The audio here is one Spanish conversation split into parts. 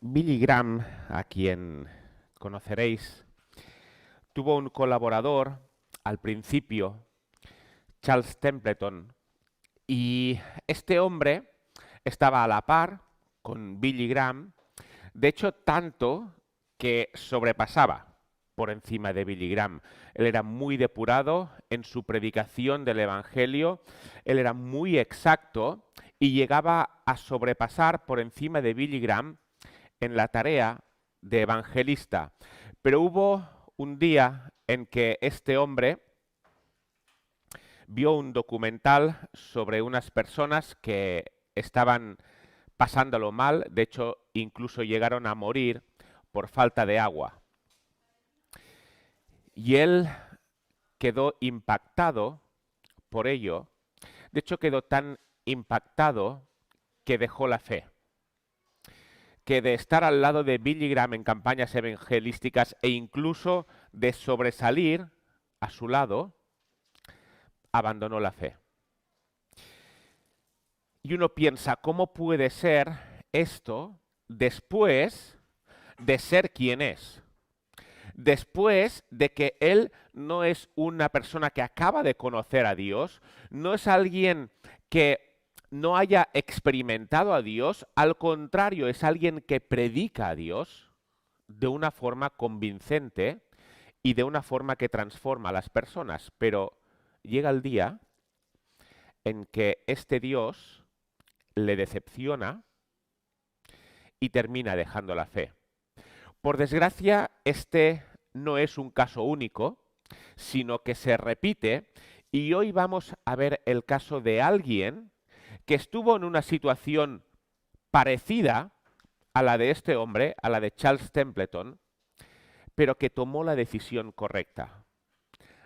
Billy Graham, a quien conoceréis, tuvo un colaborador al principio, Charles Templeton, y este hombre estaba a la par con Billy Graham, de hecho tanto que sobrepasaba por encima de Billy Graham. Él era muy depurado en su predicación del Evangelio, él era muy exacto y llegaba a sobrepasar por encima de Billy Graham en la tarea de evangelista. Pero hubo un día en que este hombre vio un documental sobre unas personas que estaban pasándolo mal, de hecho incluso llegaron a morir por falta de agua. Y él quedó impactado por ello, de hecho quedó tan impactado que dejó la fe, que de estar al lado de Billy Graham en campañas evangelísticas e incluso de sobresalir a su lado, abandonó la fe. Y uno piensa, ¿cómo puede ser esto después de ser quien es? Después de que él no es una persona que acaba de conocer a Dios, no es alguien que no haya experimentado a Dios, al contrario, es alguien que predica a Dios de una forma convincente y de una forma que transforma a las personas. Pero llega el día en que este Dios le decepciona y termina dejando la fe. Por desgracia, este no es un caso único, sino que se repite, y hoy vamos a ver el caso de alguien que estuvo en una situación parecida a la de este hombre, a la de Charles Templeton, pero que tomó la decisión correcta.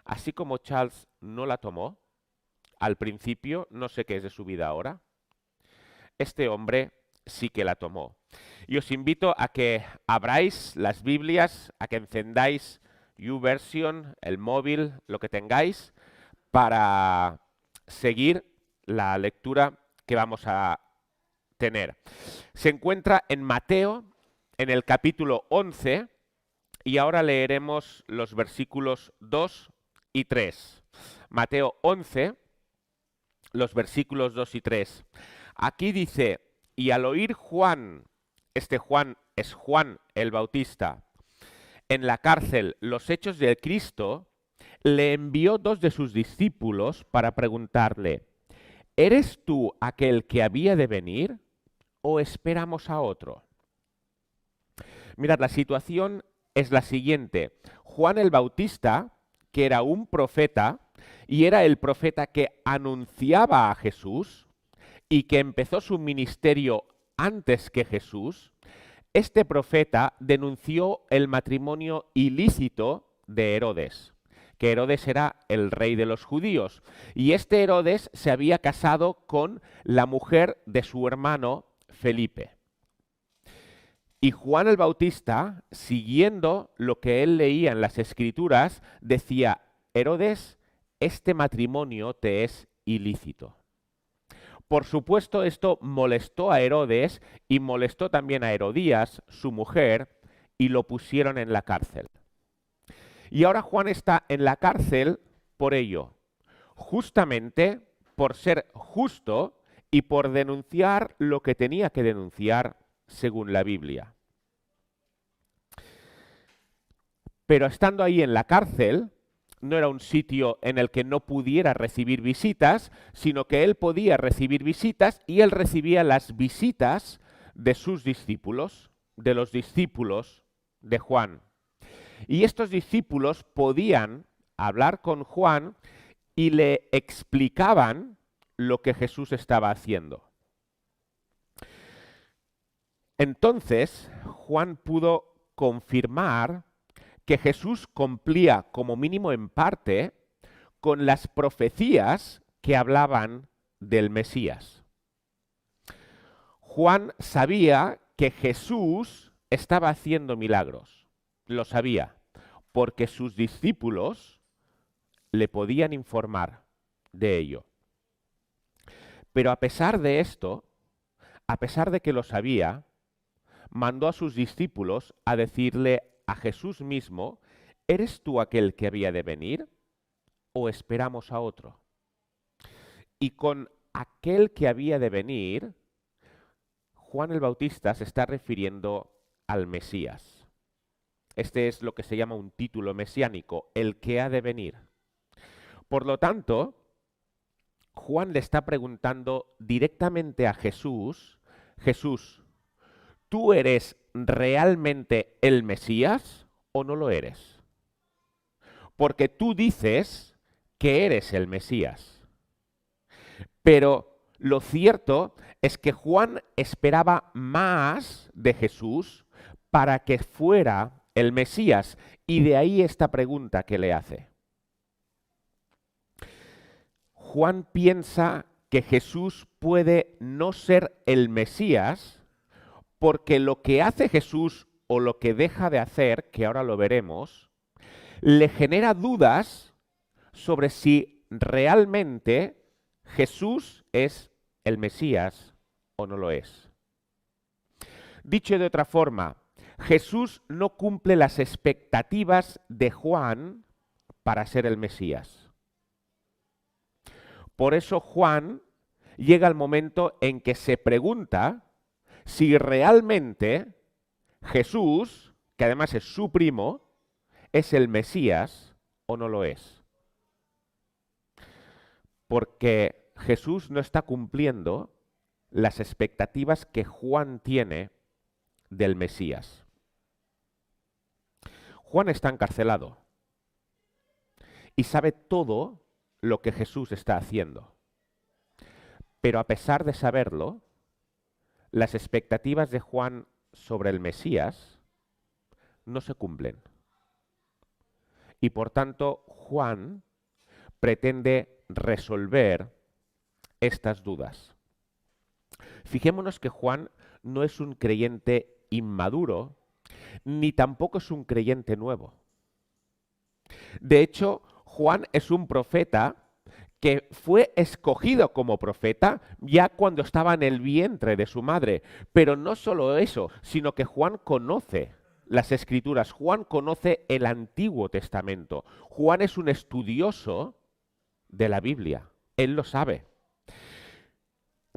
Así como Charles no la tomó al principio, no sé qué es de su vida ahora, este hombre sí que la tomó. Y os invito a que abráis las Biblias, a que encendáis YouVersion, el móvil, lo que tengáis, para seguir la lectura que vamos a tener. Se encuentra en Mateo, en el capítulo 11, y ahora leeremos los versículos 2 y 3. Mateo 11, los versículos 2 y 3. Aquí dice, y al oír Juan, este Juan es Juan el Bautista, en la cárcel los hechos del Cristo, le envió dos de sus discípulos para preguntarle, ¿eres tú aquel que había de venir o esperamos a otro? Mirad, la situación es la siguiente. Juan el Bautista, que era un profeta, y era el profeta que anunciaba a Jesús y que empezó su ministerio antes que Jesús, este profeta denunció el matrimonio ilícito de Herodes, que Herodes era el rey de los judíos, y este Herodes se había casado con la mujer de su hermano Felipe. Y Juan el Bautista, siguiendo lo que él leía en las Escrituras, decía, Herodes, este matrimonio te es ilícito. Por supuesto, esto molestó a Herodes y molestó también a Herodías, su mujer, y lo pusieron en la cárcel. Y ahora Juan está en la cárcel por ello, justamente por ser justo y por denunciar lo que tenía que denunciar según la Biblia. Pero estando ahí en la cárcel, no era un sitio en el que no pudiera recibir visitas, sino que él podía recibir visitas y él recibía las visitas de sus discípulos, de los discípulos de Juan. Y estos discípulos podían hablar con Juan y le explicaban lo que Jesús estaba haciendo. Entonces, Juan pudo confirmar que Jesús cumplía, como mínimo en parte, con las profecías que hablaban del Mesías. Juan sabía que Jesús estaba haciendo milagros. Lo sabía, porque sus discípulos le podían informar de ello. Pero a pesar de esto, a pesar de que lo sabía, mandó a sus discípulos a decirle a Jesús mismo, ¿eres tú aquel que había de venir o esperamos a otro? Y con aquel que había de venir, Juan el Bautista se está refiriendo al Mesías. Este es lo que se llama un título mesiánico, el que ha de venir. Por lo tanto, Juan le está preguntando directamente a Jesús, Jesús, ¿tú eres realmente el Mesías o no lo eres? Porque tú dices que eres el Mesías. Pero lo cierto es que Juan esperaba más de Jesús para que fuera el Mesías. Y de ahí esta pregunta que le hace. Juan piensa que Jesús puede no ser el Mesías porque lo que hace Jesús o lo que deja de hacer, que ahora lo veremos, le genera dudas sobre si realmente Jesús es el Mesías o no lo es. Dicho de otra forma, Jesús no cumple las expectativas de Juan para ser el Mesías. Por eso Juan llega al momento en que se pregunta si realmente Jesús, que además es su primo, es el Mesías o no lo es. Porque Jesús no está cumpliendo las expectativas que Juan tiene del Mesías. Juan está encarcelado y sabe todo lo que Jesús está haciendo. Pero a pesar de saberlo, las expectativas de Juan sobre el Mesías no se cumplen. Y por tanto, Juan pretende resolver estas dudas. Fijémonos que Juan no es un creyente inmaduro, ni tampoco es un creyente nuevo. De hecho, Juan es un profeta que fue escogido como profeta ya cuando estaba en el vientre de su madre. Pero no solo eso, sino que Juan conoce las Escrituras, Juan conoce el Antiguo Testamento. Juan es un estudioso de la Biblia, él lo sabe.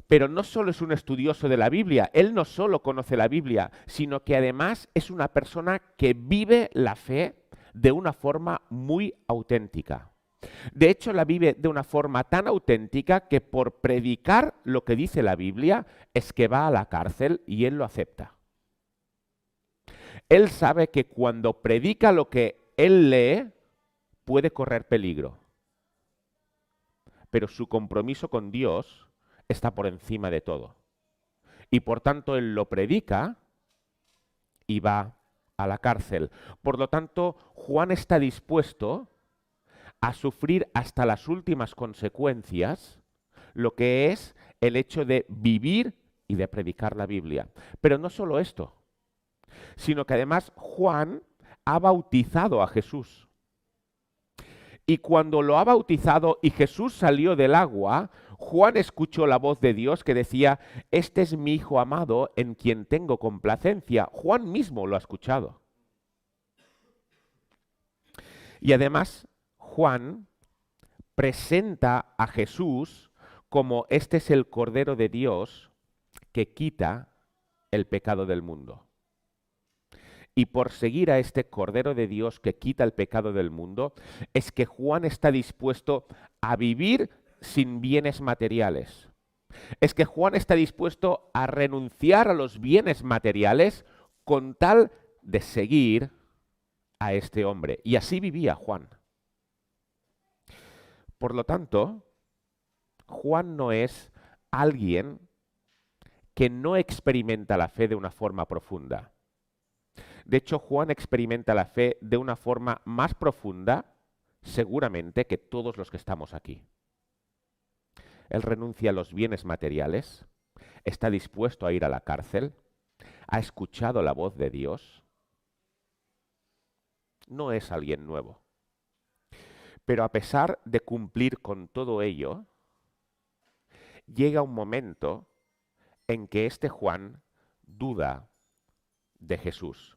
Pero no solo es un estudioso de la Biblia, él no solo conoce la Biblia, sino que además es una persona que vive la fe de una forma muy auténtica. De hecho, la vive de una forma tan auténtica que por predicar lo que dice la Biblia es que va a la cárcel y él lo acepta. Él sabe que cuando predica lo que él lee, puede correr peligro. Pero su compromiso con Dios está por encima de todo. Y por tanto, él lo predica y va a la cárcel. Por lo tanto, Juan está dispuesto a sufrir hasta las últimas consecuencias lo que es el hecho de vivir y de predicar la Biblia. Pero no solo esto, sino que además Juan ha bautizado a Jesús. Y cuando lo ha bautizado y Jesús salió del agua, Juan escuchó la voz de Dios que decía, este es mi Hijo amado en quien tengo complacencia. Juan mismo lo ha escuchado. Y además, Juan presenta a Jesús como este es el Cordero de Dios que quita el pecado del mundo. Y por seguir a este Cordero de Dios que quita el pecado del mundo, es que Juan está dispuesto a vivir sin bienes materiales. Es que Juan está dispuesto a renunciar a los bienes materiales con tal de seguir a este hombre. Y así vivía Juan. Por lo tanto, Juan no es alguien que no experimenta la fe de una forma profunda. De hecho, Juan experimenta la fe de una forma más profunda, seguramente, que todos los que estamos aquí. Él renuncia a los bienes materiales, está dispuesto a ir a la cárcel, ha escuchado la voz de Dios. No es alguien nuevo. Pero a pesar de cumplir con todo ello, llega un momento en que este Juan duda de Jesús.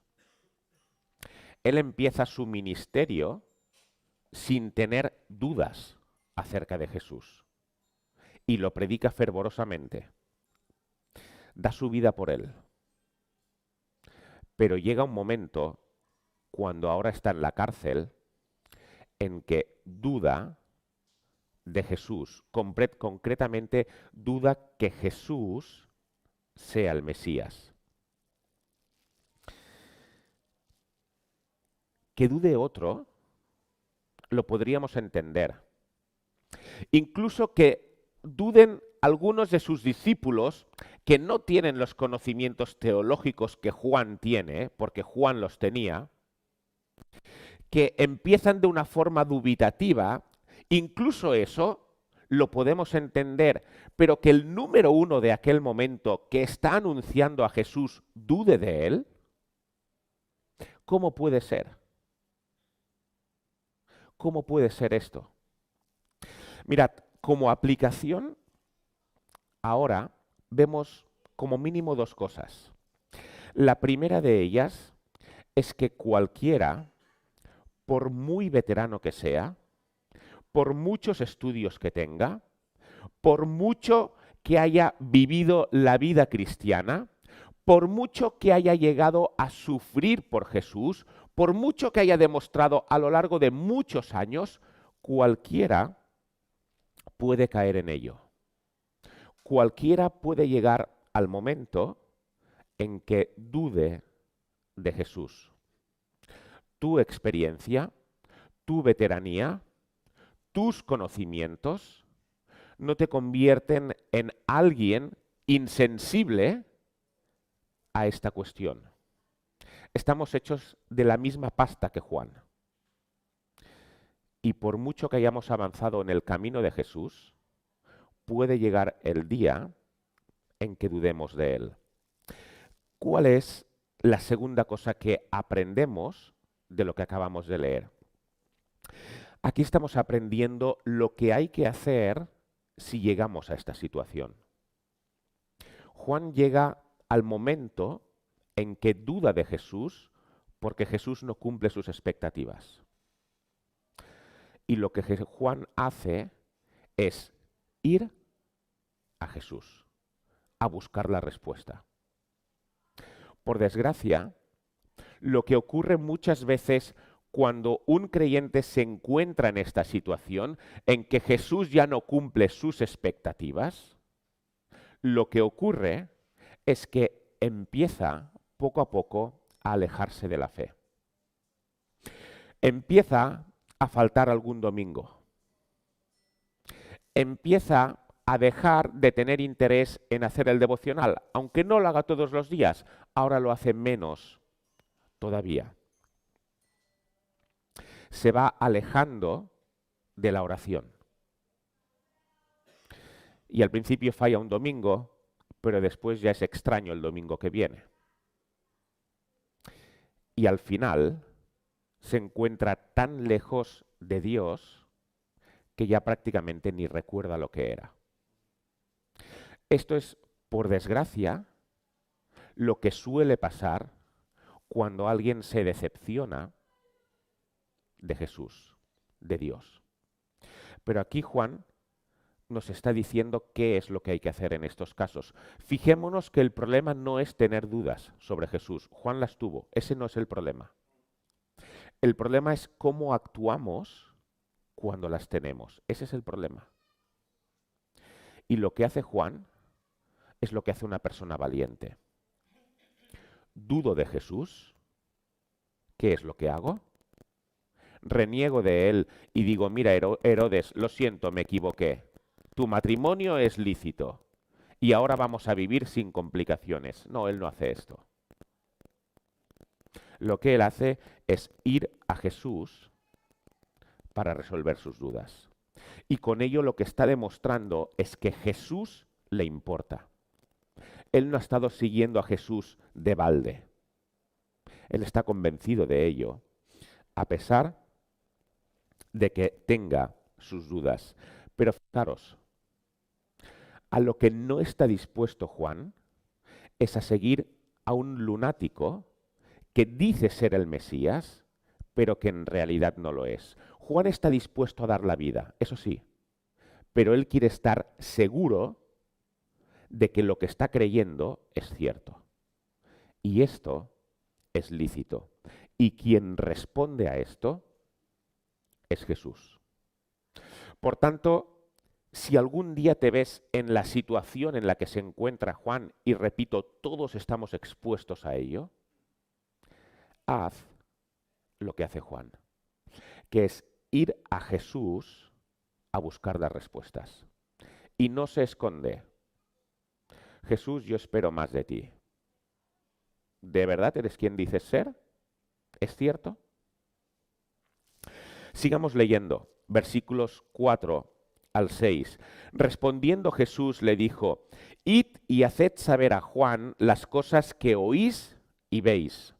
Él empieza su ministerio sin tener dudas acerca de Jesús y lo predica fervorosamente. Da su vida por él. Pero llega un momento, cuando ahora está en la cárcel, en que duda de Jesús, concretamente duda que Jesús sea el Mesías. Que dude otro, lo podríamos entender. Incluso que duden algunos de sus discípulos que no tienen los conocimientos teológicos que Juan tiene, porque Juan los tenía, que empiezan de una forma dubitativa, incluso eso lo podemos entender, pero que el número uno de aquel momento que está anunciando a Jesús dude de él, ¿cómo puede ser? ¿Cómo puede ser esto? Mirad, como aplicación, ahora vemos como mínimo dos cosas. La primera de ellas es que cualquiera, por muy veterano que sea, por muchos estudios que tenga, por mucho que haya vivido la vida cristiana, por mucho que haya llegado a sufrir por Jesús, por mucho que haya demostrado a lo largo de muchos años, cualquiera puede caer en ello. Cualquiera puede llegar al momento en que dude de Jesús. Tu experiencia, tu veteranía, tus conocimientos no te convierten en alguien insensible a esta cuestión. Estamos hechos de la misma pasta que Juan. Y por mucho que hayamos avanzado en el camino de Jesús, puede llegar el día en que dudemos de él. ¿Cuál es la segunda cosa que aprendemos de lo que acabamos de leer? Aquí estamos aprendiendo lo que hay que hacer si llegamos a esta situación. Juan llega al momento en que duda de Jesús porque Jesús no cumple sus expectativas. Y lo que Juan hace es ir a Jesús, a buscar la respuesta. Por desgracia, lo que ocurre muchas veces cuando un creyente se encuentra en esta situación, en que Jesús ya no cumple sus expectativas, lo que ocurre es que empieza poco a poco a alejarse de la fe. Empieza a faltar algún domingo. Empieza a dejar de tener interés en hacer el devocional, aunque no lo haga todos los días, ahora lo hace menos todavía. Se va alejando de la oración. Y al principio falla un domingo, pero después ya es extraño el domingo que viene. Y al final se encuentra tan lejos de Dios que ya prácticamente ni recuerda lo que era. Esto es, por desgracia, lo que suele pasar cuando alguien se decepciona de Jesús, de Dios. Pero aquí Juan nos está diciendo qué es lo que hay que hacer en estos casos. Fijémonos que el problema no es tener dudas sobre Jesús. Juan las tuvo, ese no es el problema. El problema es cómo actuamos cuando las tenemos. Ese es el problema. Y lo que hace Juan es lo que hace una persona valiente. Dudo de Jesús. ¿Qué es lo que hago? Reniego de él y digo, mira, Herodes, lo siento, me equivoqué. Tu matrimonio es lícito y ahora vamos a vivir sin complicaciones. No, él no hace esto. Lo que él hace es ir a Jesús para resolver sus dudas. Y con ello lo que está demostrando es que Jesús le importa. Él no ha estado siguiendo a Jesús de balde. Él está convencido de ello, a pesar de que tenga sus dudas. Pero fijaros, a lo que no está dispuesto Juan es a seguir a un lunático que dice ser el Mesías, pero que en realidad no lo es. Juan está dispuesto a dar la vida, eso sí, pero él quiere estar seguro de que lo que está creyendo es cierto. Y esto es lícito. Y quien responde a esto es Jesús. Por tanto, si algún día te ves en la situación en la que se encuentra Juan, y repito, todos estamos expuestos a ello, haz lo que hace Juan, que es ir a Jesús a buscar las respuestas. Y no se esconde. Jesús, yo espero más de ti. ¿De verdad eres quien dices ser? ¿Es cierto? Sigamos leyendo, versículos 4 al 6. Respondiendo Jesús le dijo, id y haced saber a Juan las cosas que oís y veis.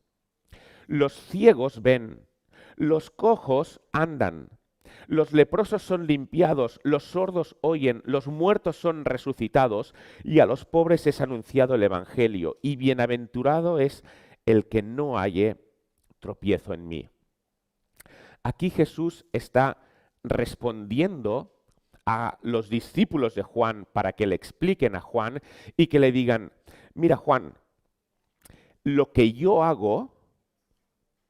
Los ciegos ven, los cojos andan, los leprosos son limpiados, los sordos oyen, los muertos son resucitados, y a los pobres es anunciado el Evangelio, y bienaventurado es el que no halle tropiezo en mí. Aquí Jesús está respondiendo a los discípulos de Juan para que le expliquen a Juan y que le digan, mira Juan, lo que yo hago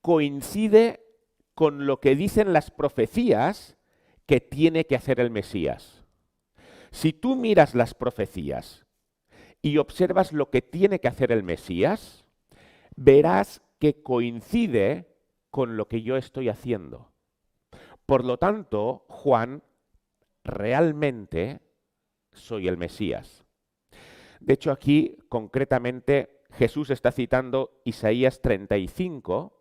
coincide con lo que dicen las profecías que tiene que hacer el Mesías. Si tú miras las profecías y observas lo que tiene que hacer el Mesías, verás que coincide con lo que yo estoy haciendo. Por lo tanto, Juan, realmente soy el Mesías. De hecho, aquí concretamente Jesús está citando Isaías 35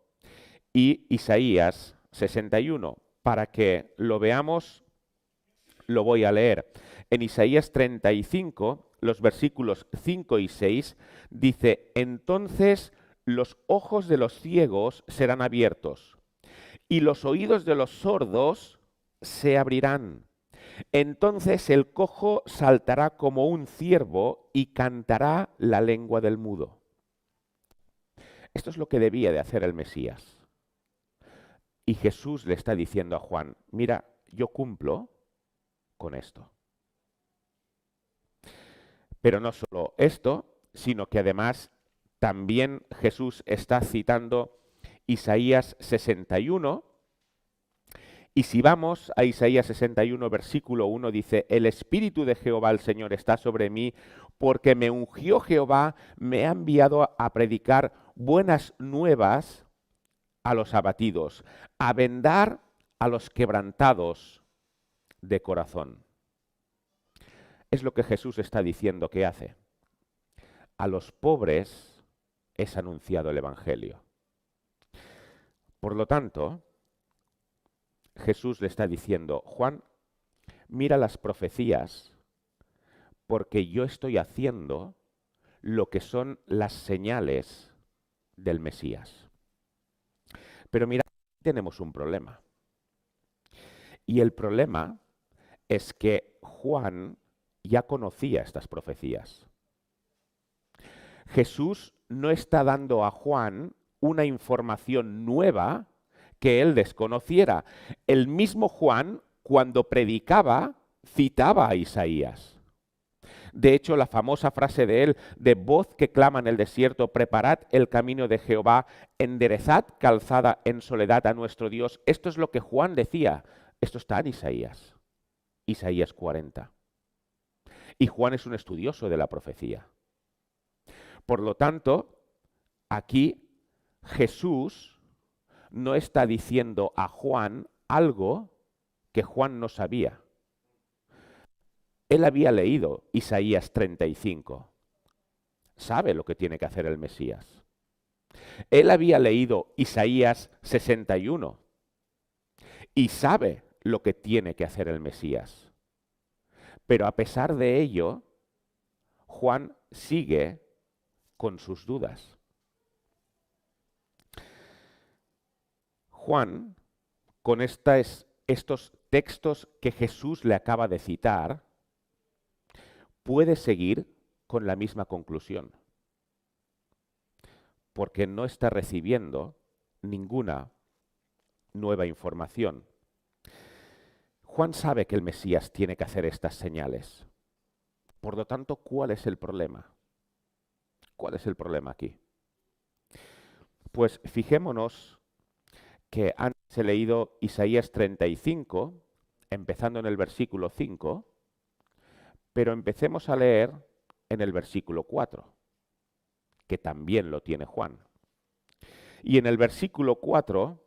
y Isaías 61. Para que lo veamos, lo voy a leer. En Isaías 35, los versículos 5 y 6, dice, entonces los ojos de los ciegos serán abiertos y los oídos de los sordos se abrirán. Entonces el cojo saltará como un ciervo y cantará la lengua del mudo. Esto es lo que debía de hacer el Mesías. Y Jesús le está diciendo a Juan, mira, yo cumplo con esto. Pero no solo esto, sino que además también Jesús está citando Isaías 61. Y si vamos a Isaías 61, versículo 1, dice, el Espíritu de Jehová el Señor está sobre mí, porque me ungió Jehová, me ha enviado a predicar buenas nuevas a los abatidos, a vendar a los quebrantados de corazón. Es lo que Jesús está diciendo que hace. A los pobres es anunciado el Evangelio. Por lo tanto, Jesús le está diciendo, Juan, mira las profecías, porque yo estoy haciendo lo que son las señales del Mesías. Pero mira, tenemos un problema. Y el problema es que Juan ya conocía estas profecías. Jesús no está dando a Juan una información nueva que él desconociera. El mismo Juan, cuando predicaba, citaba a Isaías. De hecho, la famosa frase de él, de voz que clama en el desierto, preparad el camino de Jehová, enderezad calzada en soledad a nuestro Dios. Esto es lo que Juan decía. Esto está en Isaías, Isaías 40. Y Juan es un estudioso de la profecía. Por lo tanto, aquí Jesús no está diciendo a Juan algo que Juan no sabía. Él había leído Isaías 35. Sabe lo que tiene que hacer el Mesías. Él había leído Isaías 61 y sabe lo que tiene que hacer el Mesías. Pero a pesar de ello, Juan sigue con sus dudas. Juan, con estos textos que Jesús le acaba de citar, puede seguir con la misma conclusión. porque no está recibiendo ninguna nueva información. Juan sabe que el Mesías tiene que hacer estas señales. Por lo tanto, ¿cuál es el problema? ¿Cuál es el problema aquí? Pues fijémonos que antes he leído Isaías 35, empezando en el versículo 5, pero empecemos a leer en el versículo 4, que también lo tiene Juan. Y en el versículo 4,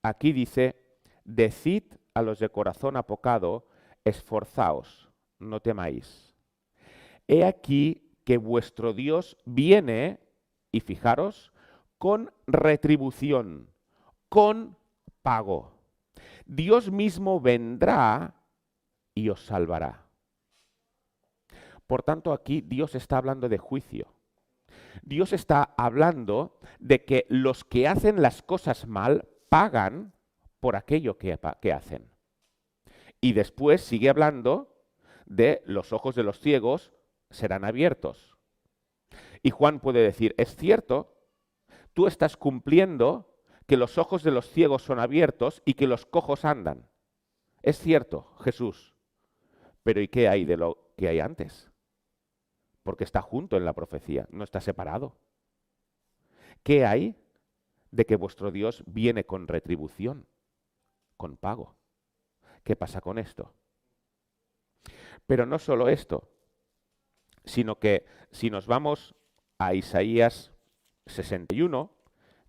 aquí dice, decid a los de corazón apocado, esforzaos, no temáis. He aquí que vuestro Dios viene, y fijaros, con retribución, con pago. Dios mismo vendrá y os salvará. Por tanto, aquí Dios está hablando de juicio. Dios está hablando de que los que hacen las cosas mal pagan por aquello que hacen. Y después sigue hablando de los ojos de los ciegos serán abiertos. Y Juan puede decir, es cierto, tú estás cumpliendo que los ojos de los ciegos son abiertos y que los cojos andan. Es cierto, Jesús. Pero ¿y qué hay de lo que hay antes? Porque está junto en la profecía, no está separado. ¿Qué hay de que vuestro Dios viene con retribución, con pago? ¿Qué pasa con esto? Pero no solo esto, sino que si nos vamos a Isaías 61,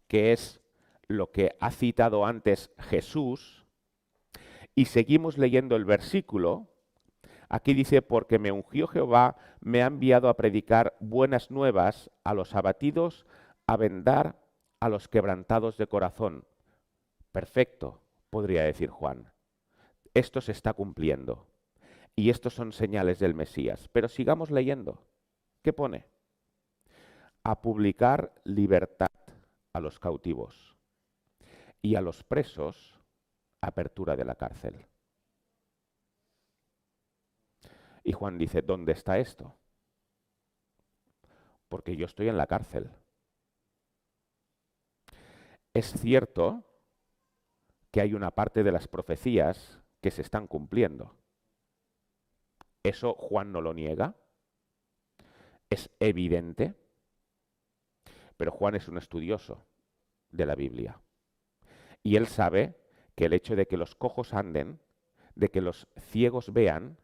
que es lo que ha citado antes Jesús, y seguimos leyendo el versículo, aquí dice, porque me ungió Jehová, me ha enviado a predicar buenas nuevas a los abatidos, a vendar a los quebrantados de corazón. Perfecto, podría decir Juan. Esto se está cumpliendo. Y estos son señales del Mesías. Pero sigamos leyendo. ¿Qué pone? A publicar libertad a los cautivos y a los presos apertura de la cárcel. Y Juan dice, ¿dónde está esto? Porque yo estoy en la cárcel. Es cierto que hay una parte de las profecías que se están cumpliendo. Eso Juan no lo niega. Es evidente. Pero Juan es un estudioso de la Biblia. Y él sabe que el hecho de que los cojos anden, de que los ciegos vean,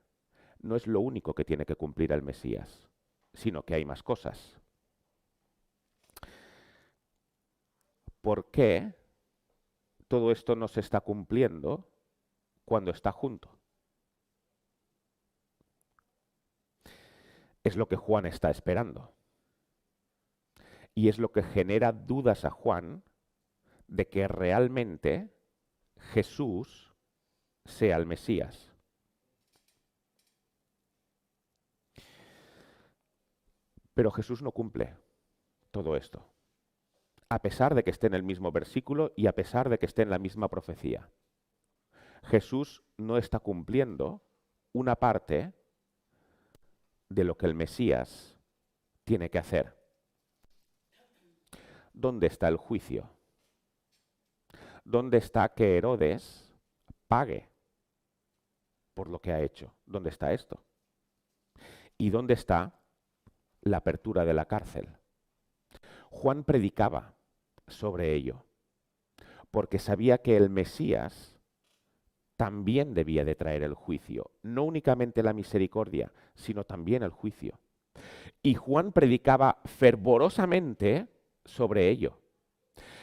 no es lo único que tiene que cumplir el Mesías, sino que hay más cosas. ¿Por qué todo esto no se está cumpliendo cuando está junto? Es lo que Juan está esperando. Y es lo que genera dudas a Juan de que realmente Jesús sea el Mesías. Pero Jesús no cumple todo esto, a pesar de que esté en el mismo versículo y a pesar de que esté en la misma profecía. Jesús no está cumpliendo una parte de lo que el Mesías tiene que hacer. ¿Dónde está el juicio? ¿Dónde está que Herodes pague por lo que ha hecho? ¿Dónde está esto? ¿Y dónde está la apertura de la cárcel? Juan predicaba sobre ello, porque sabía que el Mesías también debía de traer el juicio, no únicamente la misericordia, sino también el juicio. Y Juan predicaba fervorosamente sobre ello.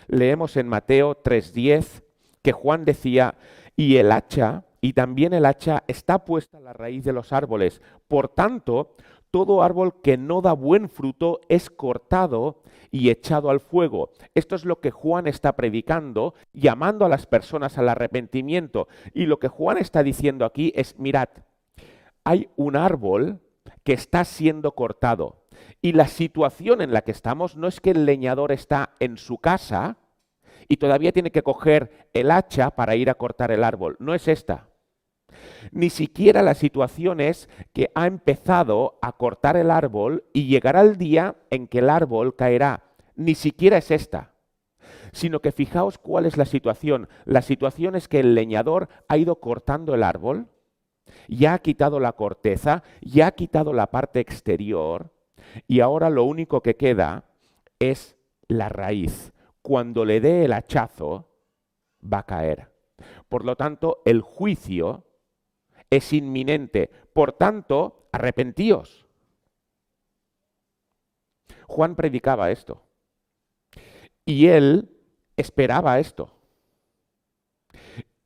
Leemos en Mateo 3:10 que Juan decía, y el hacha, y también el hacha está puesta a la raíz de los árboles. Por tanto, todo árbol que no da buen fruto es cortado y echado al fuego. Esto es lo que Juan está predicando, llamando a las personas al arrepentimiento. Y lo que Juan está diciendo aquí es, mirad, hay un árbol que está siendo cortado. Y la situación en la que estamos no es que el leñador está en su casa y todavía tiene que coger el hacha para ir a cortar el árbol. No es esta. Ni siquiera la situación es que ha empezado a cortar el árbol y llegará el día en que el árbol caerá. ni siquiera es esta, sino que fijaos cuál es la situación. La situación es que el leñador ha ido cortando el árbol, ya ha quitado la corteza, ya ha quitado la parte exterior y ahora lo único que queda es la raíz. Cuando le dé el hachazo, va a caer. Por lo tanto, el juicio es inminente. Por tanto, arrepentíos. Juan predicaba esto y él esperaba esto.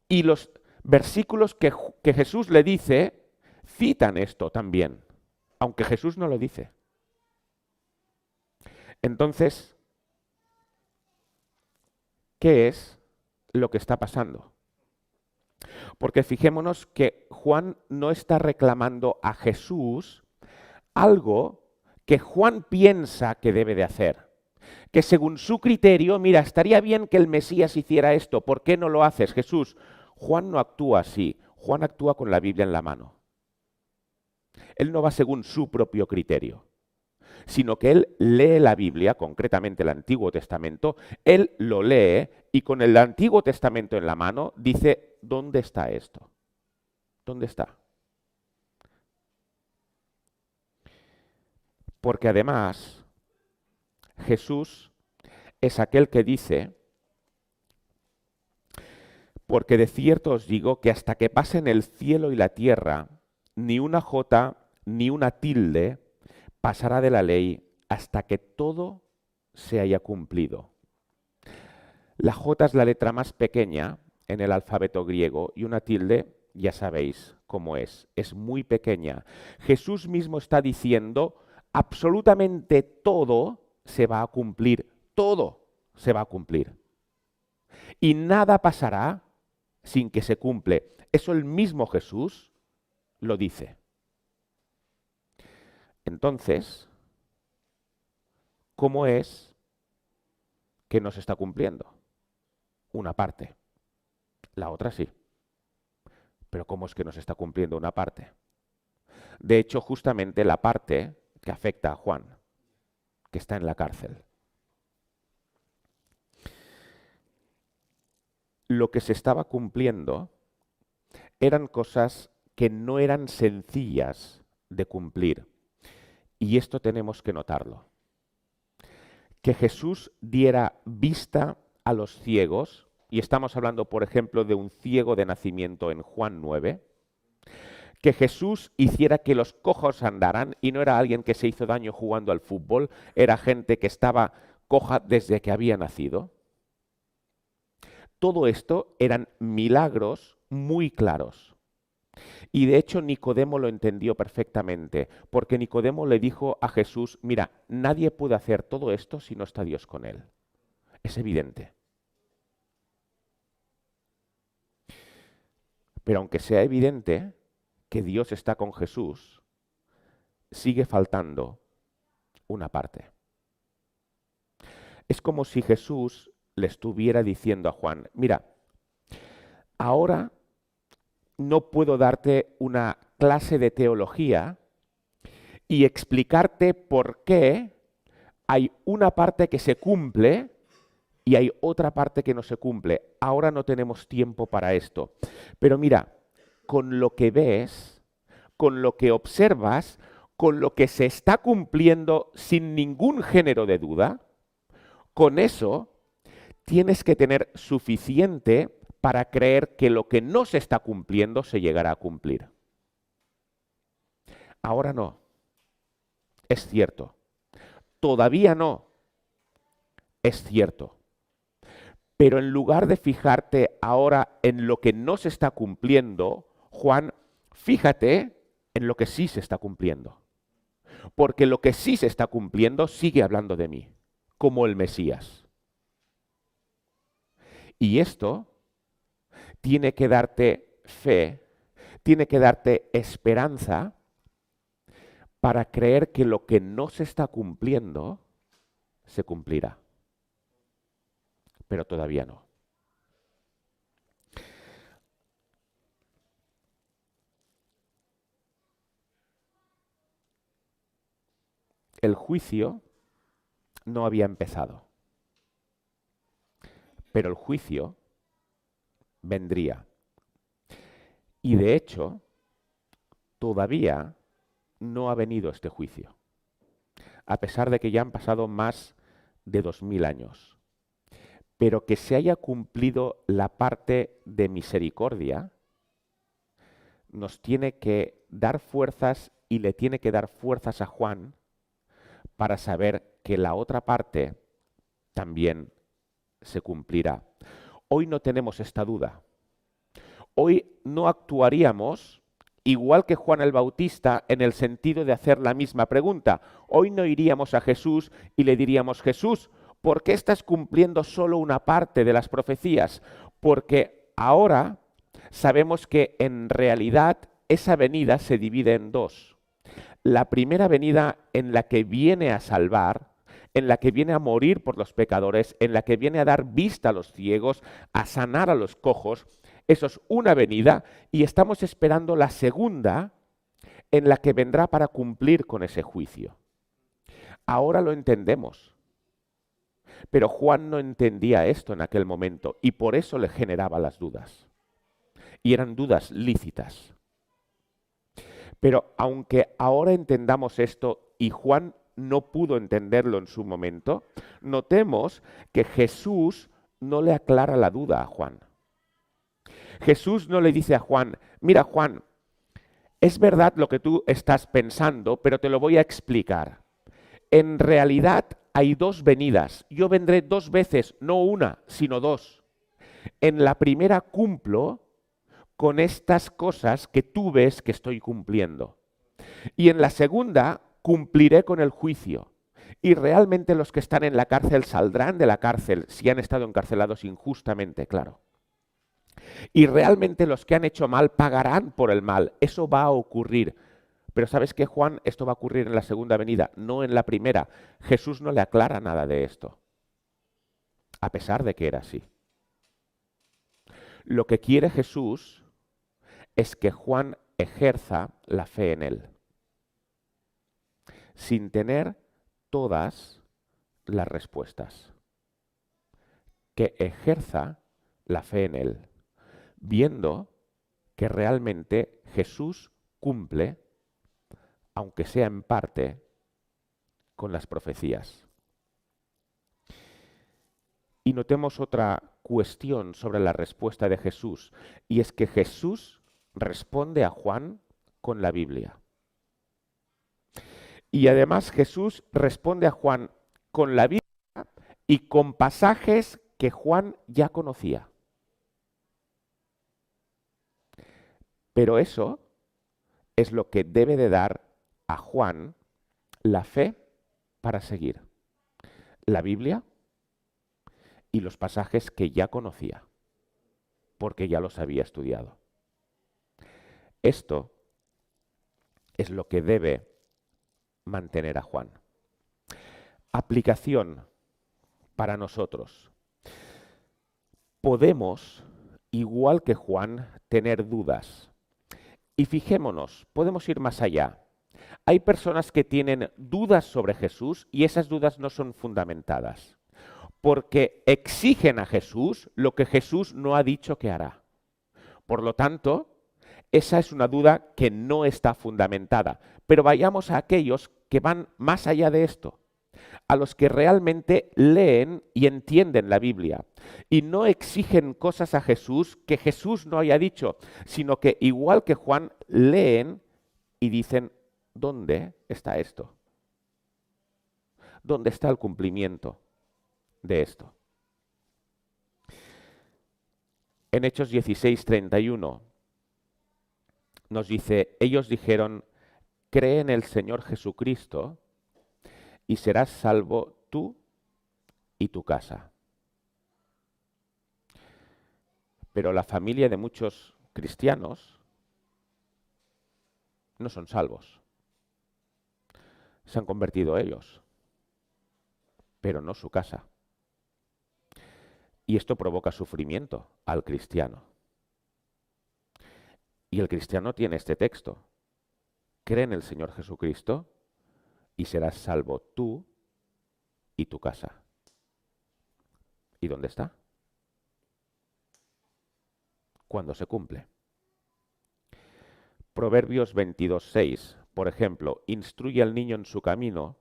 Y los versículos que Jesús le dice citan esto también, aunque Jesús no lo dice. Entonces, ¿qué es lo que está pasando? Porque fijémonos que Juan no está reclamando a Jesús algo que Juan piensa que debe de hacer. Que según su criterio, mira, estaría bien que el Mesías hiciera esto, ¿por qué no lo haces, Jesús? Juan no actúa así, Juan actúa con la Biblia en la mano. Él no va según su propio criterio, sino que él lee la Biblia, concretamente el Antiguo Testamento, él lo lee y con el Antiguo Testamento en la mano dice, ¿dónde está esto? ¿Dónde está? Porque además Jesús es aquel que dice, porque de cierto os digo que hasta que pasen el cielo y la tierra, ni una jota ni una tilde pasará de la ley hasta que todo se haya cumplido. La jota es la letra más pequeña en el alfabeto griego y una tilde, ya sabéis cómo es muy pequeña. Jesús mismo está diciendo, absolutamente todo se va a cumplir, todo se va a cumplir. Y nada pasará sin que se cumple. Eso el mismo Jesús lo dice. Entonces, ¿cómo es que no se está cumpliendo? Una parte, la otra sí. Pero ¿cómo es que no se está cumpliendo una parte? De hecho, justamente la parte que afecta a Juan, que está en la cárcel. Lo que se estaba cumpliendo eran cosas que no eran sencillas de cumplir. Y esto tenemos que notarlo. Que Jesús diera vista a los ciegos, y estamos hablando, por ejemplo, de un ciego de nacimiento en Juan 9, que Jesús hiciera que los cojos andaran, y no era alguien que se hizo daño jugando al fútbol, era gente que estaba coja desde que había nacido. Todo esto eran milagros muy claros. Y de hecho Nicodemo lo entendió perfectamente, porque Nicodemo le dijo a Jesús, mira, nadie puede hacer todo esto si no está Dios con él. Es evidente. Pero aunque sea evidente que Dios está con Jesús, sigue faltando una parte. Es como si Jesús le estuviera diciendo a Juan, mira, ahora no puedo darte una clase de teología y explicarte por qué hay una parte que se cumple y hay otra parte que no se cumple. Ahora no tenemos tiempo para esto. Pero mira, con lo que ves, con lo que observas, con lo que se está cumpliendo sin ningún género de duda, con eso tienes que tener suficiente para creer que lo que no se está cumpliendo se llegará a cumplir. Ahora no, es cierto. Todavía no, es cierto. Pero en lugar de fijarte ahora en lo que no se está cumpliendo, Juan, fíjate en lo que sí se está cumpliendo. Porque lo que sí se está cumpliendo sigue hablando de mí, como el Mesías. Y esto tiene que darte fe, tiene que darte esperanza para creer que lo que no se está cumpliendo se cumplirá. Pero todavía no. El juicio no había empezado, pero el juicio vendría. Y de hecho, todavía no ha venido este juicio, a pesar de que ya han pasado más de 2000 años. Pero que se haya cumplido la parte de misericordia, nos tiene que dar fuerzas y le tiene que dar fuerzas a Juan para saber que la otra parte también se cumplirá. Hoy no tenemos esta duda. Hoy no actuaríamos igual que Juan el Bautista en el sentido de hacer la misma pregunta. Hoy no iríamos a Jesús y le diríamos: Jesús, ¿por qué estás cumpliendo solo una parte de las profecías? Porque ahora sabemos que en realidad esa venida se divide en dos. La primera venida en la que viene a salvar, en la que viene a morir por los pecadores, en la que viene a dar vista a los ciegos, a sanar a los cojos. Eso es una venida, y estamos esperando la segunda, en la que vendrá para cumplir con ese juicio. Ahora lo entendemos, pero Juan no entendía esto en aquel momento y por eso le generaba las dudas. Y eran dudas lícitas. Pero aunque ahora entendamos esto y Juan no pudo entenderlo en su momento, notemos que Jesús no le aclara la duda a Juan. Jesús no le dice a Juan: mira, Juan, es verdad lo que tú estás pensando, pero te lo voy a explicar. En realidad hay dos venidas. Yo vendré dos veces, no una, sino dos. En la primera cumplo con estas cosas que tú ves que estoy cumpliendo. Y en la segunda cumpliré con el juicio. Y realmente los que están en la cárcel saldrán de la cárcel si han estado encarcelados injustamente, claro. Y realmente los que han hecho mal pagarán por el mal. Eso va a ocurrir. Pero ¿sabes qué, Juan? Esto va a ocurrir en la segunda venida, no en la primera. Jesús no le aclara nada de esto, a pesar de que era así. Lo que quiere Jesús es que Juan ejerza la fe en él, sin tener todas las respuestas. Que ejerza la fe en él, viendo que realmente Jesús cumple, aunque sea en parte, con las profecías. Y notemos otra cuestión sobre la respuesta de Jesús, y es que Jesús responde a Juan con la Biblia. Y además Jesús responde a Juan con la Biblia y con pasajes que Juan ya conocía. Pero eso es lo que debe de dar a Juan la fe para seguir. La Biblia y los pasajes que ya conocía, porque ya los había estudiado. Esto es lo que debe mantener a Juan. Aplicación para nosotros. Podemos, igual que Juan, tener dudas. Y fijémonos, podemos ir más allá. Hay personas que tienen dudas sobre Jesús y esas dudas no son fundamentadas, porque exigen a Jesús lo que Jesús no ha dicho que hará. Por lo tanto, esa es una duda que no está fundamentada. Pero vayamos a aquellos que van más allá de esto, a los que realmente leen y entienden la Biblia y no exigen cosas a Jesús que Jesús no haya dicho, sino que igual que Juan leen y dicen: ¿dónde está esto? ¿Dónde está el cumplimiento de esto? En Hechos 16:31 nos dice: ellos dijeron: cree en el Señor Jesucristo y serás salvo tú y tu casa. Pero la familia de muchos cristianos no son salvos. Se han convertido ellos, pero no su casa. Y esto provoca sufrimiento al cristiano. Y el cristiano tiene este texto: cree en el Señor Jesucristo y serás salvo tú y tu casa. ¿Y dónde está? ¿Cuándo se cumple? Proverbios 22:6, por ejemplo, instruye al niño en su camino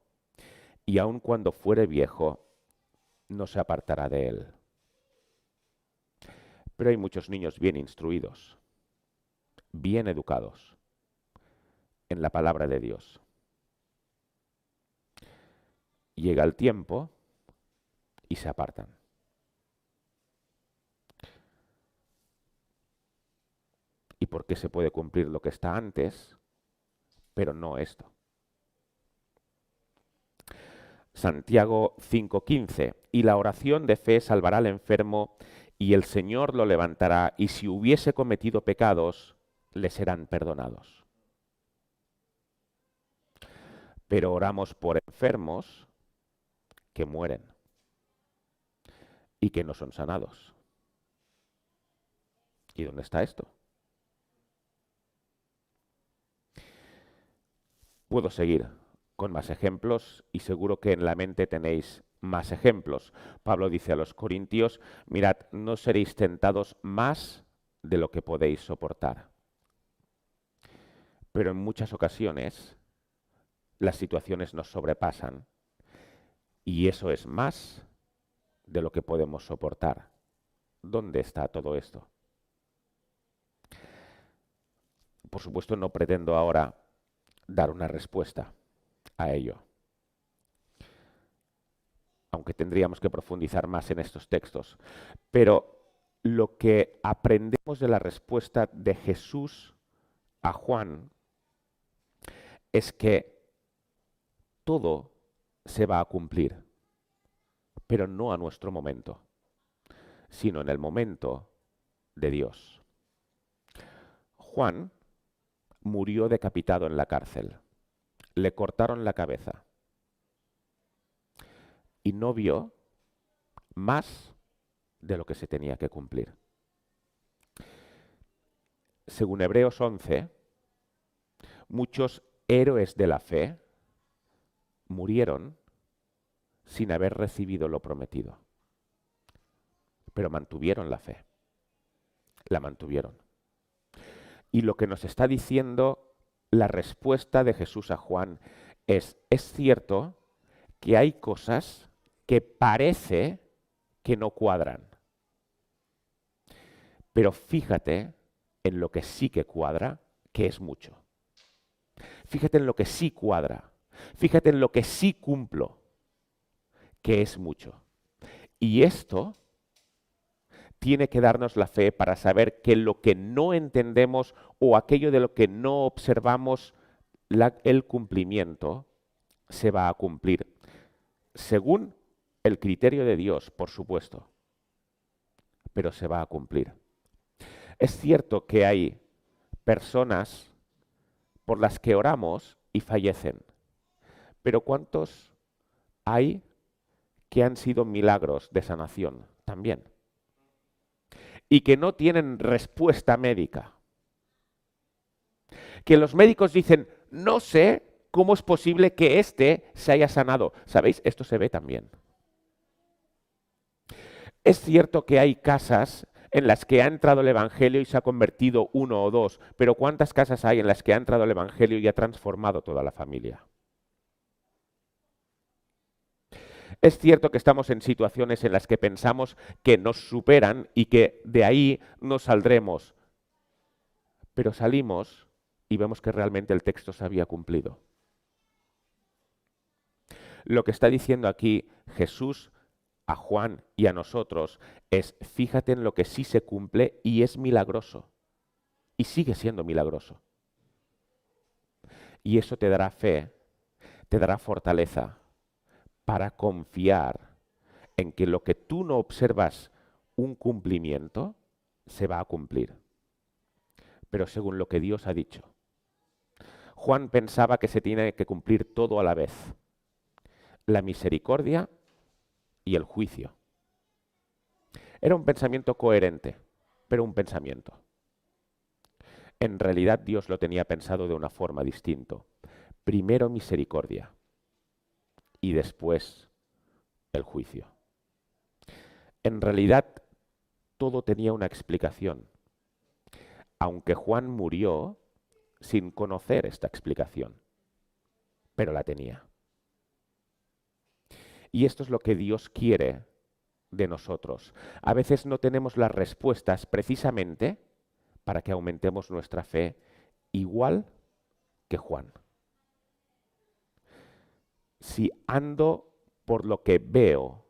y aun cuando fuere viejo, no se apartará de él. Pero hay muchos niños bien instruidos, bien educados en la palabra de Dios. Llega el tiempo y se apartan. ¿Y por qué se puede cumplir lo que está antes, pero no esto? Santiago 5:15, y la oración de fe salvará al enfermo, y el Señor lo levantará, y si hubiese cometido pecados, le serán perdonados. Pero oramos por enfermos que mueren y que no son sanados. ¿Y dónde está esto? Puedo seguir con más ejemplos y seguro que en la mente tenéis más ejemplos. Pablo dice a los corintios, mirad, no seréis tentados más de lo que podéis soportar. Pero en muchas ocasiones las situaciones nos sobrepasan y eso es más de lo que podemos soportar. ¿Dónde está todo esto? Por supuesto, no pretendo ahora dar una respuesta a ello, aunque tendríamos que profundizar más en estos textos. Pero lo que aprendemos de la respuesta de Jesús a Juan es que todo se va a cumplir, pero no a nuestro momento, sino en el momento de Dios. Juan murió decapitado en la cárcel, le cortaron la cabeza y no vio más de lo que se tenía que cumplir. Según Hebreos 11, muchos héroes de la fe murieron sin haber recibido lo prometido, pero mantuvieron la fe, la mantuvieron. Y lo que nos está diciendo la respuesta de Jesús a Juan es cierto que hay cosas que parece que no cuadran, pero fíjate en lo que sí que cuadra, que es mucho. Fíjate en lo que sí cuadra, fíjate en lo que sí cumplo, que es mucho. Y esto tiene que darnos la fe para saber que lo que no entendemos o aquello de lo que no observamos el cumplimiento se va a cumplir. Según el criterio de Dios, por supuesto, pero se va a cumplir. Es cierto que hay personas por las que oramos y fallecen, pero ¿cuántos hay que han sido milagros de sanación también? Y que no tienen respuesta médica. Que los médicos dicen, no sé cómo es posible que este se haya sanado. ¿Sabéis? Esto se ve también. Es cierto que hay casas en las que ha entrado el Evangelio y se ha convertido uno o dos, pero ¿cuántas casas hay en las que ha entrado el Evangelio y ha transformado toda la familia? Es cierto que estamos en situaciones en las que pensamos que nos superan y que de ahí no saldremos, pero salimos y vemos que realmente el texto se había cumplido. Lo que está diciendo aquí Jesús a Juan y a nosotros es, fíjate en lo que sí se cumple y es milagroso. Y sigue siendo milagroso. Y eso te dará fe, te dará fortaleza para confiar en que lo que tú no observas un cumplimiento, se va a cumplir. Pero según lo que Dios ha dicho. Juan pensaba que se tiene que cumplir todo a la vez. La misericordia y el juicio. Era un pensamiento coherente, pero un pensamiento. En realidad Dios lo tenía pensado de una forma distinta. Primero misericordia y después el juicio. En realidad, todo tenía una explicación, aunque Juan murió sin conocer esta explicación, pero la tenía. Y esto es lo que Dios quiere de nosotros. A veces no tenemos las respuestas precisamente para que aumentemos nuestra fe igual que Juan. Si ando por lo que veo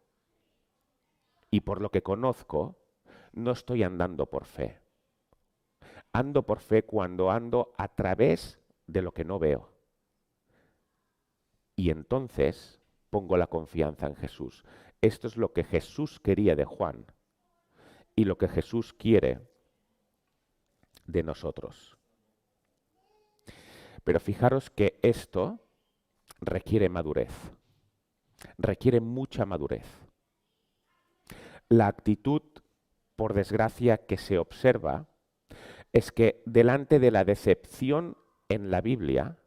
y por lo que conozco, no estoy andando por fe. Ando por fe cuando ando a través de lo que no veo. Y entonces pongo la confianza en Jesús. Esto es lo que Jesús quería de Juan y lo que Jesús quiere de nosotros. Pero fijaros que esto requiere madurez, requiere mucha madurez. La actitud, por desgracia, que se observa es que delante de la decepción en la Biblia,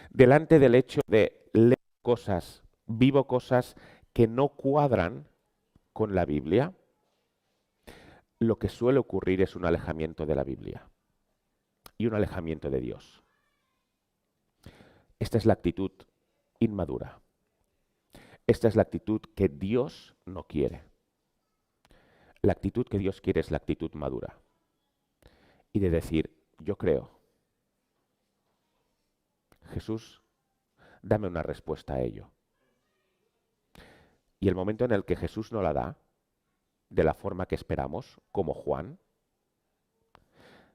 delante del hecho de leer cosas, vivo cosas que no cuadran con la Biblia, lo que suele ocurrir es un alejamiento de la Biblia y un alejamiento de Dios. Esta es la actitud inmadura. Esta es la actitud que Dios no quiere. La actitud que Dios quiere es la actitud madura. Y de decir, yo creo. Jesús, dame una respuesta a ello. Y el momento en el que Jesús no la da, de la forma que esperamos, como Juan,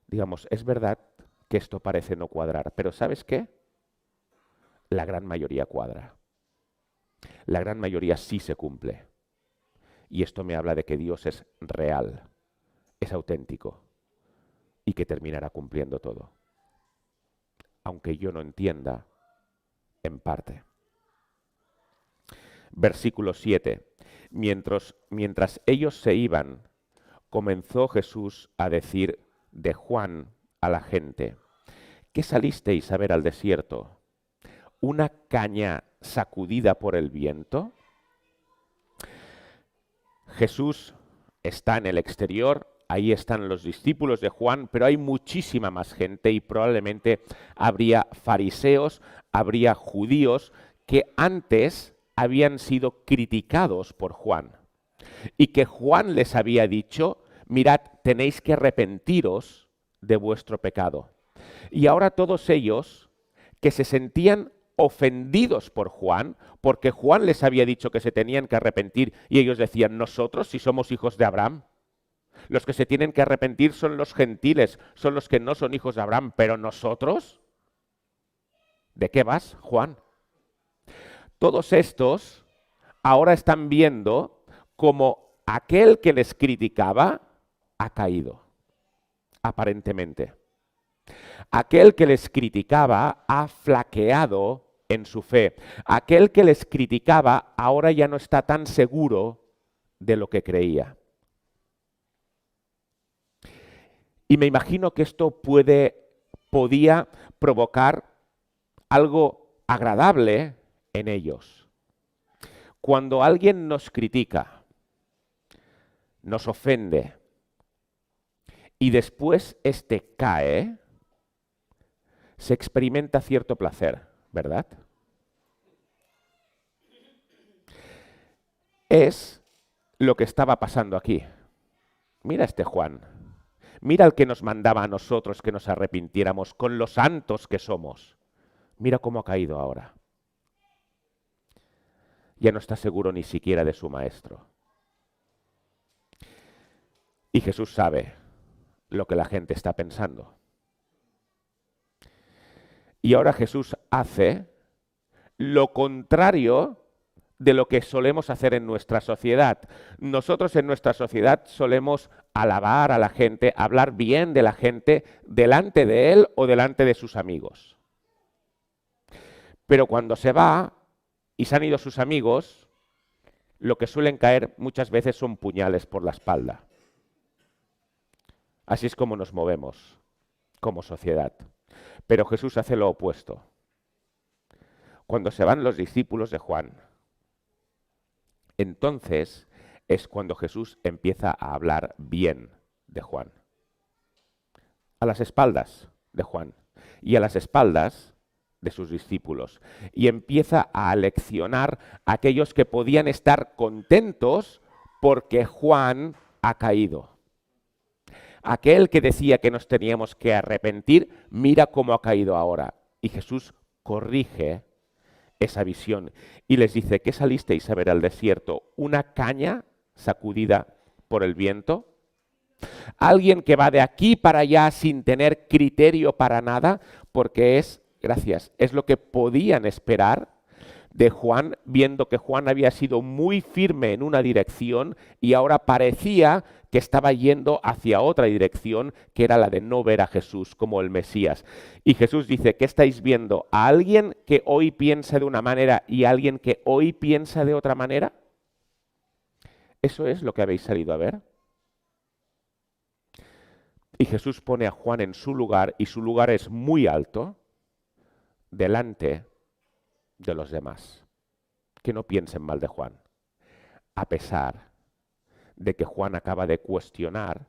digamos, es verdad que esto parece no cuadrar, pero ¿sabes qué? La gran mayoría cuadra. La gran mayoría sí se cumple. Y esto me habla de que Dios es real, es auténtico y que terminará cumpliendo todo. Aunque yo no entienda, en parte. Versículo 7. Mientras ellos se iban, comenzó Jesús a decir de Juan a la gente: ¿qué salisteis a ver al desierto? ¿Una caña sacudida por el viento? Jesús está en el exterior, ahí están los discípulos de Juan, pero hay muchísima más gente y probablemente habría fariseos, habría judíos que antes habían sido criticados por Juan y que Juan les había dicho: mirad, tenéis que arrepentiros de vuestro pecado. Y ahora todos ellos que se sentían ofendidos por Juan, porque Juan les había dicho que se tenían que arrepentir y ellos decían: nosotros, si somos hijos de Abraham. Los que se tienen que arrepentir son los gentiles, son los que no son hijos de Abraham, pero nosotros, ¿de qué vas, Juan? Todos estos ahora están viendo como aquel que les criticaba ha caído, aparentemente. Aquel que les criticaba ha flaqueado en su fe. Aquel que les criticaba ahora ya no está tan seguro de lo que creía. Y me imagino que esto podía provocar algo agradable en ellos. Cuando alguien nos critica, nos ofende y después este cae, se experimenta cierto placer, ¿verdad? Es lo que estaba pasando aquí. Mira este Juan. Mira al que nos mandaba a nosotros que nos arrepintiéramos con los santos que somos. Mira cómo ha caído ahora. Ya no está seguro ni siquiera de su maestro. Y Jesús sabe lo que la gente está pensando. Y ahora Jesús hace lo contrario de lo que solemos hacer en nuestra sociedad. Nosotros en nuestra sociedad solemos alabar a la gente, hablar bien de la gente delante de él o delante de sus amigos. Pero cuando se va y se han ido sus amigos, lo que suelen caer muchas veces son puñales por la espalda. Así es como nos movemos como sociedad. Pero Jesús hace lo opuesto. Cuando se van los discípulos de Juan Entonces es cuando Jesús empieza a hablar bien de Juan. A las espaldas de Juan y a las espaldas de sus discípulos. Y empieza a aleccionar a aquellos que podían estar contentos porque Juan ha caído. Aquel que decía que nos teníamos que arrepentir, mira cómo ha caído ahora. Y Jesús corrige esa visión y les dice: ¿qué salisteis a ver al desierto? ¿Una caña sacudida por el viento? ¿Alguien que va de aquí para allá sin tener criterio para nada? Porque es lo que podían esperar de Juan, viendo que Juan había sido muy firme en una dirección y ahora parecía que estaba yendo hacia otra dirección, que era la de no ver a Jesús como el Mesías. Y Jesús dice: ¿qué estáis viendo? ¿A alguien que hoy piensa de una manera y a alguien que hoy piensa de otra manera? ¿Eso es lo que habéis salido a ver? Y Jesús pone a Juan en su lugar, y su lugar es muy alto, delante de los demás. Que no piensen mal de Juan, a pesar de que Juan acaba de cuestionar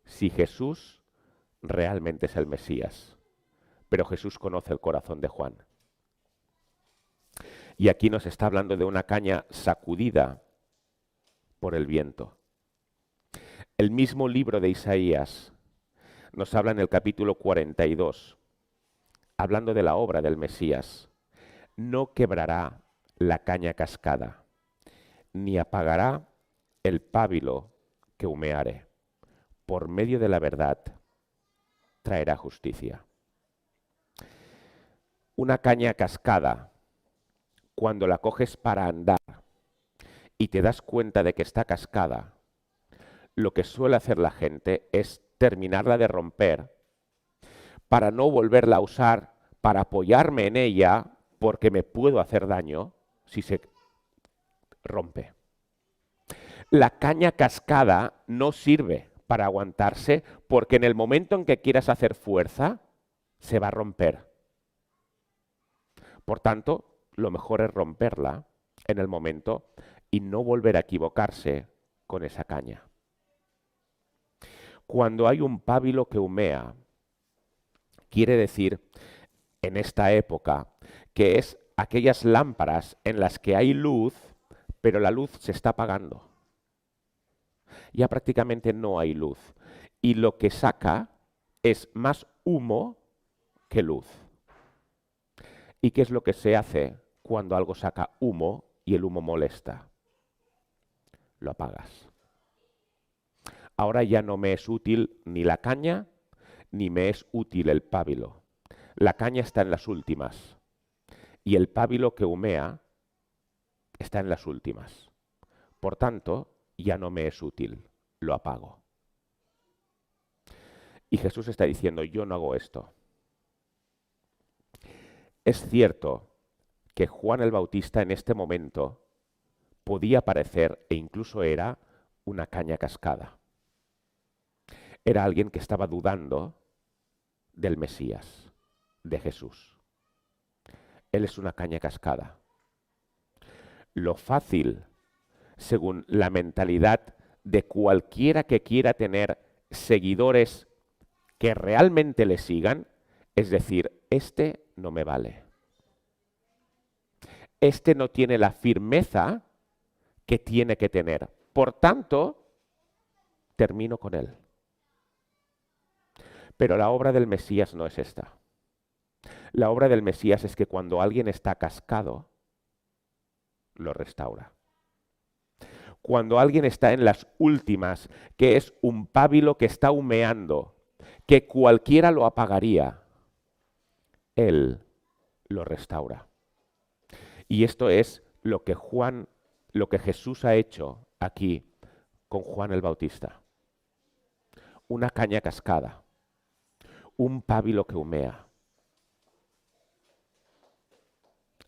si Jesús realmente es el Mesías. Pero Jesús conoce el corazón de Juan. Y aquí nos está hablando de una caña sacudida por el viento. El mismo libro de Isaías nos habla en el capítulo 42, hablando de la obra del Mesías. No quebrará la caña cascada, ni apagará el pábilo que humeare. Por medio de la verdad traerá justicia. Una caña cascada, cuando la coges para andar y te das cuenta de que está cascada, lo que suele hacer la gente es terminarla de romper para no volverla a usar, para apoyarme en ella, porque me puedo hacer daño si se rompe. La caña cascada no sirve para aguantarse, porque en el momento en que quieras hacer fuerza, se va a romper. Por tanto, lo mejor es romperla en el momento y no volver a equivocarse con esa caña. Cuando hay un pábilo que humea, quiere decir, en esta época, que es aquellas lámparas en las que hay luz, pero la luz se está apagando. Ya prácticamente no hay luz. Y lo que saca es más humo que luz. ¿Y qué es lo que se hace cuando algo saca humo y el humo molesta? Lo apagas. Ahora ya no me es útil ni la caña, ni me es útil el pábilo. La caña está en las últimas y el pábilo que humea está en las últimas. Por tanto, ya no me es útil, lo apago. Y Jesús está diciendo: yo no hago esto. Es cierto que Juan el Bautista en este momento podía parecer, e incluso era, una caña cascada. Era alguien que estaba dudando del Mesías, de Jesús. Él es una caña cascada. Lo fácil, según la mentalidad de cualquiera que quiera tener seguidores que realmente le sigan, es decir, este no me vale. Este no tiene la firmeza que tiene que tener. Por tanto, termino con él. Pero la obra del Mesías no es esta. La obra del Mesías es que cuando alguien está cascado, lo restaura. Cuando alguien está en las últimas, que es un pábilo que está humeando, que cualquiera lo apagaría, él lo restaura. Y esto es lo que Jesús ha hecho aquí con Juan el Bautista. Una caña cascada, un pábilo que humea.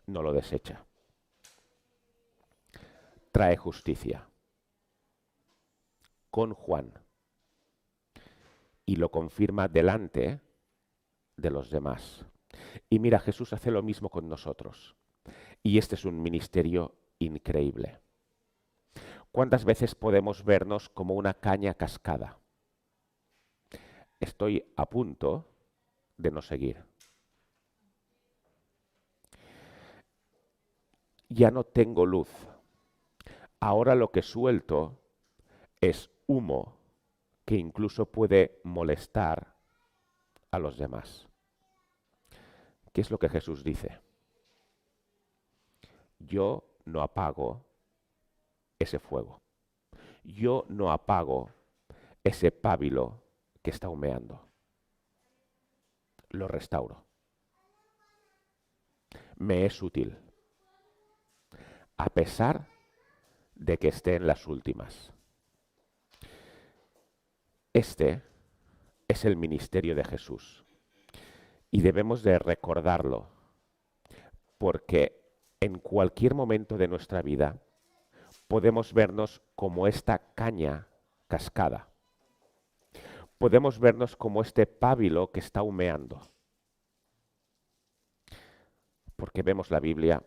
No lo desecha. Trae justicia. Con Juan. Y lo confirma delante de los demás. Y mira, Jesús hace lo mismo con nosotros. Y este es un ministerio increíble. ¿Cuántas veces podemos vernos como una caña cascada? Estoy a punto de no seguir. Ya no tengo luz. Ahora lo que suelto es humo que incluso puede molestar a los demás. ¿Qué es lo que Jesús dice? Yo no apago ese fuego. Yo no apago ese pábilo que está humeando. Lo restauro. Me es útil, a pesar de que esté en las últimas. Este es el ministerio de Jesús y debemos de recordarlo porque en cualquier momento de nuestra vida podemos vernos como esta caña cascada. Podemos vernos como este pábilo que está humeando. Porque vemos la Biblia,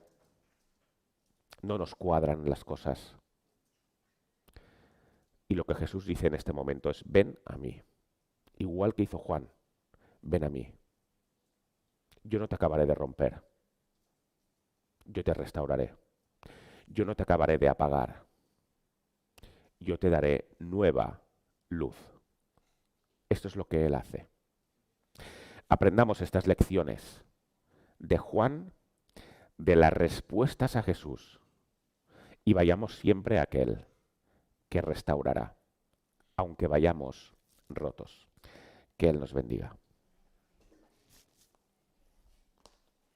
no nos cuadran las cosas. Y lo que Jesús dice en este momento es, ven a mí. Igual que hizo Juan, ven a mí. Yo no te acabaré de romper. Yo te restauraré. Yo no te acabaré de apagar. Yo te daré nueva luz. Esto es lo que Él hace. Aprendamos estas lecciones de Juan, de las respuestas a Jesús, y vayamos siempre a aquel que restaurará, aunque vayamos rotos. Que Él nos bendiga.